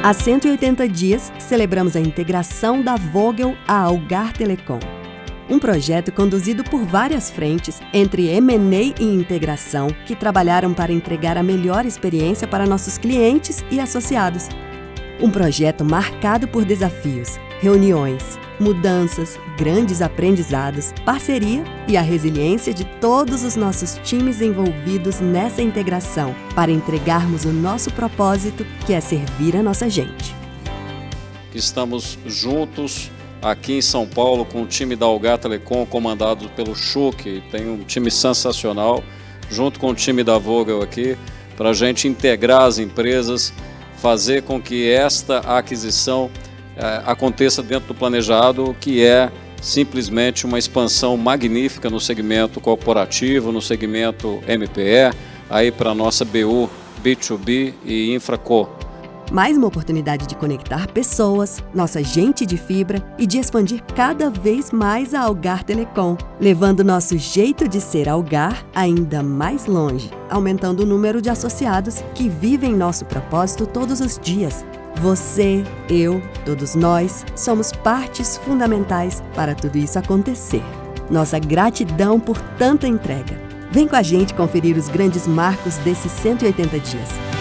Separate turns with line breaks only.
Há 180 dias, celebramos a integração da Vogel à Algar Telecom. Um projeto conduzido por várias frentes, entre M&A e integração, que trabalharam para entregar a melhor experiência para nossos clientes e associados. Um projeto marcado por desafios, reuniões, mudanças, grandes aprendizados, parceria e a resiliência de todos os nossos times envolvidos nessa integração para entregarmos o nosso propósito, que é servir a nossa gente.
Estamos juntos aqui em São Paulo com o time da Algar Telecom, comandado pelo Chuck, tem um time sensacional, junto com o time da Vogel aqui, para a gente integrar as empresas, fazer com que esta aquisição aconteça dentro do planejado, que é simplesmente uma expansão magnífica no segmento corporativo, no segmento MPE, aí para a nossa BU, B2B e InfraCo.
Mais uma oportunidade de conectar pessoas, nossa gente de fibra e de expandir cada vez mais a Algar Telecom, levando nosso jeito de ser Algar ainda mais longe, aumentando o número de associados que vivem nosso propósito todos os dias. Você, eu, todos nós, somos partes fundamentais para tudo isso acontecer. Nossa gratidão por tanta entrega. Vem com a gente conferir os grandes marcos desses 180 dias.